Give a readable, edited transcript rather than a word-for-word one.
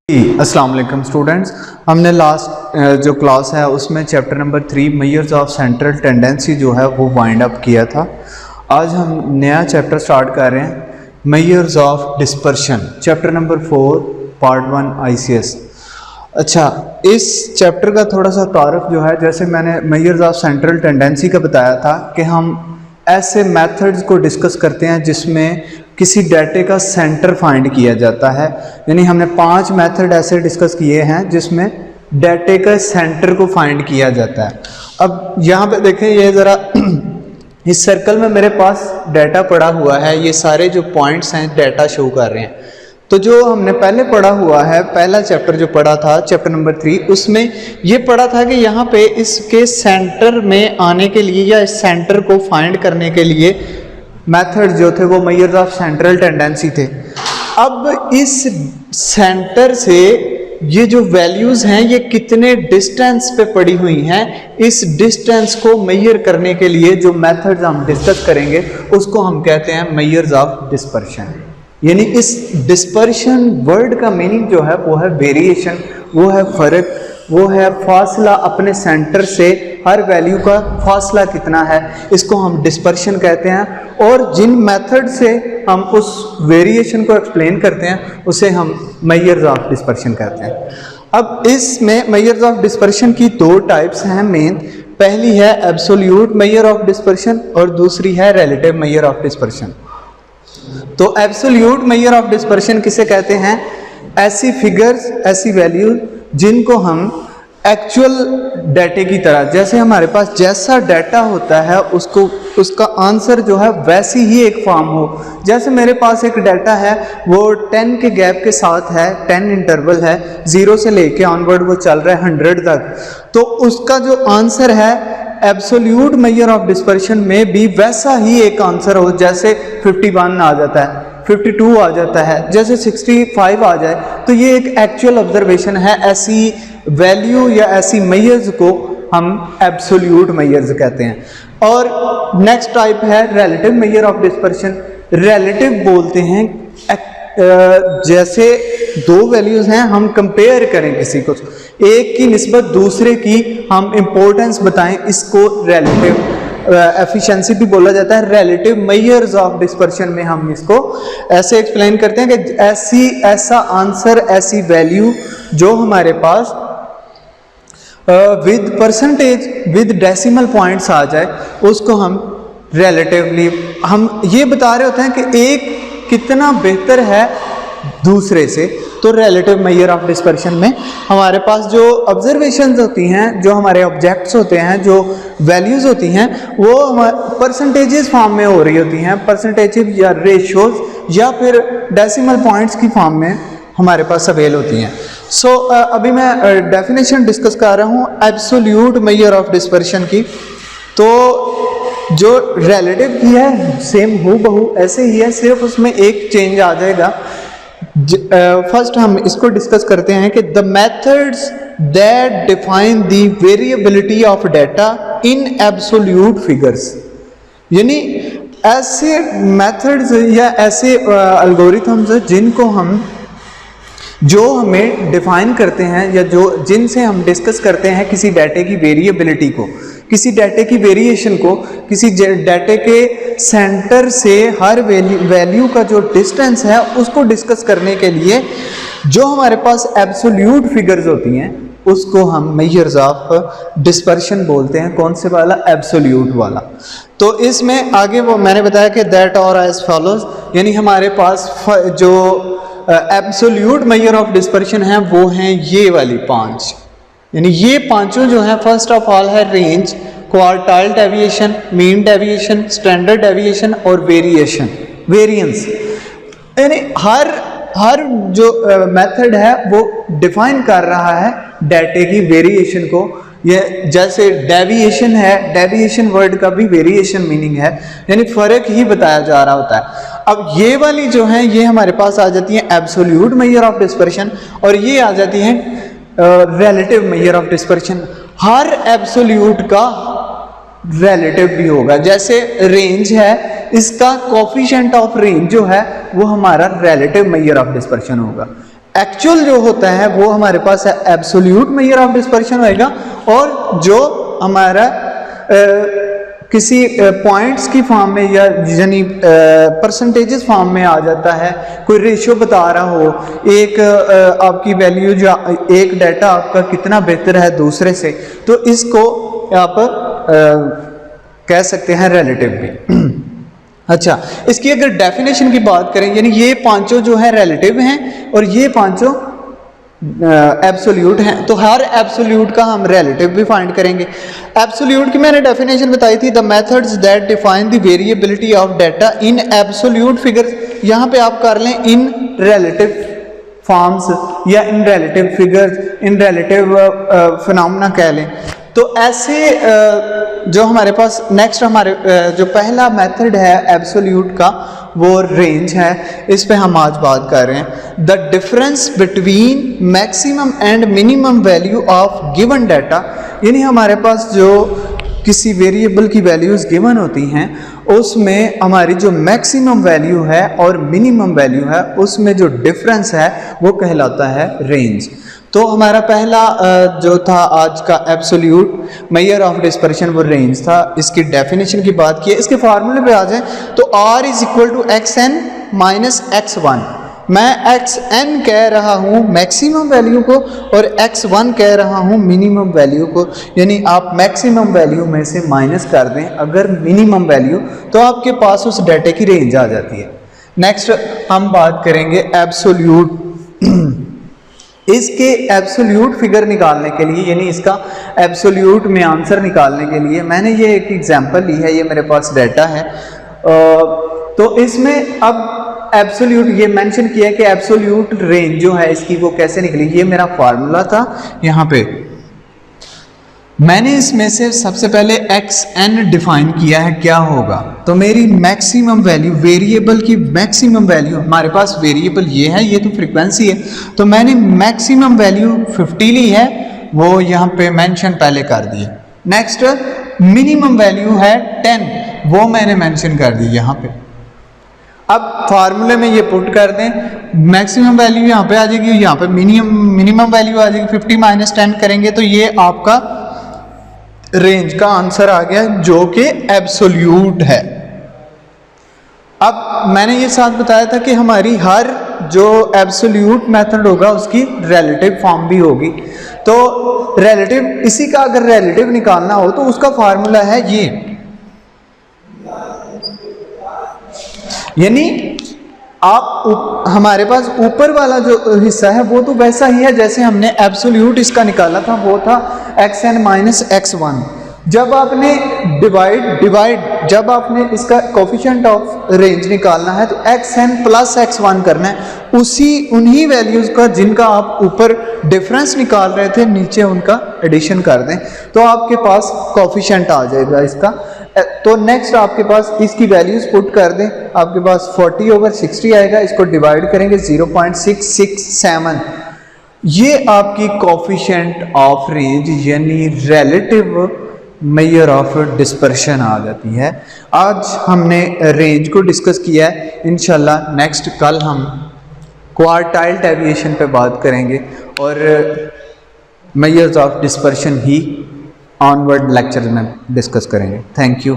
अस्सलाम वालेकुम स्टूडेंट्स, हमने लास्ट जो क्लास है उसमें chapter number 3 measures of central tendency जो है वो वाइंड अप किया था। आज हम नया चैप्टर स्टार्ट कर रहे हैं, measures of dispersion, chapter number 4 part 1 ICS। अच्छा, इस चैप्टर का थोड़ा सा तारुफ जो है, जैसे मैंने मेजर्स ऑफ सेंट्रल टेंडेंसी का बताया था कि हम ऐसे मेथड्स को डिस्कस करते हैं जिसमें किसी डाटे का सेंटर फाइंड किया जाता है। यानी हमने 5 मेथड ऐसे डिस्कस किए हैं जिसमें डाटे का सेंटर को फाइंड किया जाता है। अब यहाँ पे देखें, ये ज़रा इस सर्कल में मेरे पास डाटा पड़ा हुआ है, ये सारे जो पॉइंट्स हैं डाटा शो कर रहे हैं। तो जो हमने पहले पढ़ा हुआ है, पहला चैप्टर जो पढ़ा था चैप्टर नंबर 3, उसमें ये पढ़ा था कि यहाँ पे इसके सेंटर में आने के लिए या इस सेंटर को फाइंड करने के लिए मेथड जो थे वो मेजर्स ऑफ सेंट्रल टेंडेंसी थे। अब इस सेंटर से ये जो वैल्यूज़ हैं ये कितने डिस्टेंस पे पड़ी हुई हैं, इस डिस्टेंस को मेजर करने के लिए जो मेथड्स हम डिस्कस करेंगे उसको हम कहते हैं मेजर्स ऑफ डिस्पर्शन। यानी इस डिस्पर्शन वर्ड का मीनिंग जो है वो है वेरिएशन, वो है फ़र्क, वो है फासला, अपने सेंटर से हर वैल्यू का फासला कितना है, इसको हम डिस्पर्शन कहते हैं। और जिन मेथड से हम उस वेरिएशन को एक्सप्लेन करते हैं उसे हम मेजर्स ऑफ डिस्पर्शन कहते हैं। अब इसमें मेजर्स ऑफ डिस्पर्शन की 2 टाइप्स हैं मेन। पहली है एब्सोल्यूट मेजर ऑफ डिस्पर्शन और दूसरी है रिलेटिव मेजर ऑफ डिस्पर्शन। तो एब्सोल्यूट मेजर ऑफ डिस्पर्शन किसे कहते हैं? ऐसी फिगर्स, ऐसी वैल्यूज जिनको हम एक्चुअल डाटे की तरह, जैसे हमारे पास जैसा डाटा होता है उसको उसका आंसर जो है वैसी ही एक फॉर्म हो। जैसे मेरे पास एक डाटा है वो 10 के गैप के साथ है, 10 इंटरवल है, 0 से लेके ऑनवर्ड वो चल रहा है 100 तक, तो उसका जो आंसर है एब्सोल्यूट मेजर ऑफ डिस्पर्शन में भी वैसा ही एक आंसर हो। जैसे 51 आ जाता है, 52 आ जाता है, जैसे 65 आ जाए, तो ये एक एक्चुअल ऑब्जर्वेशन है। ऐसी वैल्यू या ऐसी मेजर्स को हम एब्सोल्यूट मेजर्स कहते हैं। और नेक्स्ट टाइप है relative measure of dispersion. Relative बोलते हैं जैसे 2 वैल्यूज़ हैं, हम कंपेयर करें किसी को, एक की निस्बत दूसरे की हम इम्पोर्टेंस बताएं, इसको रिलेटिव एफिशिएंसी भी बोला जाता है। रिलेटिव मेजर्स ऑफ डिस्पर्शन में हम इसको ऐसे एक्सप्लेन करते हैं कि ऐसा आंसर, ऐसी वैल्यू जो हमारे पास with percentage, with decimal points आ जाए, उसको हम रिलेटिवली हम ये बता रहे होते हैं कि एक कितना बेहतर है दूसरे से। तो रिलेटिव मेजर ऑफ डिस्पर्शन में हमारे पास जो ऑब्जर्वेशंस होती हैं, जो हमारे ऑब्जेक्ट्स होते हैं, जो वैल्यूज़ होती हैं, वो परसेंटेजेस फॉर्म में हो रही होती हैं, परसेंटेज या रेशियोज या फिर डेसिमल पॉइंट्स की फॉर्म में हमारे पास अवेल होती हैं। सो अभी मैं डेफिनेशन डिस्कस कर रहा हूँ एब्सोल्यूट मेजर ऑफ डिस्पर्शन की। तो जो रिलेटिव की है सेम हूबहू ऐसे ही है, सिर्फ उसमें एक चेंज आ जाएगा। फर्स्ट हम इसको डिस्कस करते हैं कि the methods that define the variability of data in absolute figures. यानी ऐसे मेथड्स या ऐसे एल्गोरिथम्स जिनको हम, जो हमें डिफाइन करते हैं या जो जिनसे हम डिस्कस करते हैं किसी डाटे की वेरिएबिलिटी को, किसी डाटे की वेरिएशन को, किसी डाटे के सेंटर से हर वैल्यू का जो डिस्टेंस है उसको डिस्कस करने के लिए जो हमारे पास एब्सोल्यूट फिगर्स होती हैं उसको हम मेजर्स ऑफ डिस्पर्शन बोलते हैं। कौन से वाला? एब्सोल्यूट वाला। तो इसमें आगे वो मैंने बताया कि दैट और एज फॉलोज, यानी हमारे पास जो एब्सोल्यूट मेजर ऑफ डिस्पर्शन है वो हैं ये वाली 5। यानी ये पांचों जो हैं, फर्स्ट ऑफ ऑल है range, quartile deviation, mean deviation, standard deviation और वेरिएंस। यानी हर जो मेथड है वो डिफाइन कर रहा है डाटे की वेरिएशन को। ये जैसे डेविएशन है, डेविएशन वर्ड का भी वेरिएशन मीनिंग है, यानी फ़र्क ही बताया जा रहा होता है। अब ये वाली जो है ये हमारे पास आ जाती है एब्सोल्यूट मेजर ऑफ डिस्पर्शन और ये आ जाती है relative measure of dispersion. Her absolute का रिलेटिव भी होगा। जैसे रेंज है, इसका कोफिशिएंट ऑफ रेंज जो है वो हमारा रिलेटिव मेजर ऑफ डिस्पर्शन होगा। एक्चुअल जो होता है वो हमारे पास है एब्सोल्यूट मेजर ऑफ डिस्पर्शन होएगा, और जो हमारा किसी पॉइंट्स की फॉर्म में या यानी परसेंटेजेस फॉर्म में आ जाता है, कोई रेशियो बता रहा हो, एक आपकी वैल्यू जो एक डाटा आपका कितना बेहतर है दूसरे से, तो इसको आप कह सकते हैं रिलेटिव भी। अच्छा, इसकी अगर डेफिनेशन की बात करें, यानी ये पांचों जो है रिलेटिव हैं और ये पांचों एब्सोल्यूट हैं, तो हर एब्सोल्यूट का हम रिलेटिव भी फाइंड करेंगे। एब्सोल्यूट की मैंने डेफिनेशन बताई थी, the methods that define the variability of data in absolute figures. यहाँ पे आप कर लें इन रिलेटिव फॉर्म्स या इन रिलेटिव फिगर्स, इन रिलेटिव फिनोमेना कह लें। तो ऐसे जो हमारे पास नेक्स्ट हमारे जो पहला मेथड है एब्सोल्यूट का, वो रेंज है। इस पे हम आज बात कर रहे हैं। The difference between maximum and minimum value of given data, यानी हमारे पास जो किसी वेरिएबल की वैल्यूज़ गिवन होती हैं, उसमें हमारी जो मैक्सिमम वैल्यू है और मिनिमम वैल्यू है, उसमें जो डिफरेंस है वो कहलाता है रेंज। तो हमारा पहला जो था आज का एब्सोल्यूट मेजर ऑफ डिस्पर्शन वो रेंज था। इसकी डेफिनेशन की बात की है। इसके फार्मूले पे आ जाए तो R is equal to XN minus X1। मैं XN कह रहा हूँ मैक्सिमम वैल्यू को और X1 कह रहा हूँ मिनिमम वैल्यू को, यानी आप मैक्सिमम वैल्यू में से माइनस कर दें अगर मिनिमम वैल्यू, तो आपके पास उस डाटा की रेंज आ जाती है। नेक्स्ट हम बात करेंगे एब्सोल्यूट। इसके एब्सोल्यूट फिगर निकालने के लिए, यानी इसका एब्सोल्यूट में आंसर निकालने के लिए मैंने ये एक एग्जांपल ली है। ये मेरे पास डाटा है, तो इसमें अब एब्सोल्यूट ये मेंशन किया है कि एब्सोल्यूट रेंज जो है इसकी वो कैसे निकली। ये मेरा फार्मूला था। यहाँ पे मैंने इसमें से सबसे पहले XN डिफाइन किया है क्या होगा, तो मेरी मैक्सिमम वैल्यू, वेरिएबल की मैक्सिमम वैल्यू, हमारे पास वेरिएबल ये है, ये तो फ्रीक्वेंसी है, तो मैंने मैक्सिमम वैल्यू 50 ली है, वो यहाँ पे मेंशन पहले कर दिए। नेक्स्ट मिनिमम वैल्यू है 10, वो मैंने मेंशन कर दी यहाँ पे। अब फार्मूले में ये पुट कर दें, मैक्सिमम वैल्यू यहाँ पे आ जाएगी, यहाँ पे मिनिमम वैल्यू आ जाएगी। 50 माइनस 10 करेंगे तो ये आपका रेंज का आंसर आ गया, जो कि एब्सोल्यूट है। अब मैंने ये साथ बताया था कि हमारी हर जो एब्सोल्यूट मेथड होगा उसकी रिलेटिव फॉर्म भी होगी। तो रिलेटिव, इसी का अगर रिलेटिव निकालना हो तो उसका फार्मूला है ये, यानी आप हमारे पास ऊपर वाला जो हिस्सा है वो तो वैसा ही है जैसे हमने एब्सोल्यूट इसका निकाला था, वो था XN माइनस X1। जब आपने डिवाइड जब आपने इसका कोफिशिएंट ऑफ रेंज निकालना है तो XN प्लस X1 करना है, उन्हीं वैल्यूज का जिनका आप ऊपर डिफरेंस निकाल रहे थे नीचे उनका एडिशन कर दें, तो आपके पास कोफिशिएंट आ जाएगा इसका। तो नेक्स्ट आपके पास इसकी वैल्यूज पुट कर दें, आपके पास 40/60 आएगा। इसको डिवाइड करेंगे 0.667, ये आपकी कोफिशिएंट ऑफ रेंज यानी रिलेटिव मेजर ऑफ डिस्पर्शन आ जाती है। आज हमने रेंज को डिस्कस किया है। इंशाल्लाह नेक्स्ट कल हम क्वार्टाइल डेविएशन पे बात करेंगे और measures of dispersion he onward lecture में डिस्कस करेंगे। Thank you.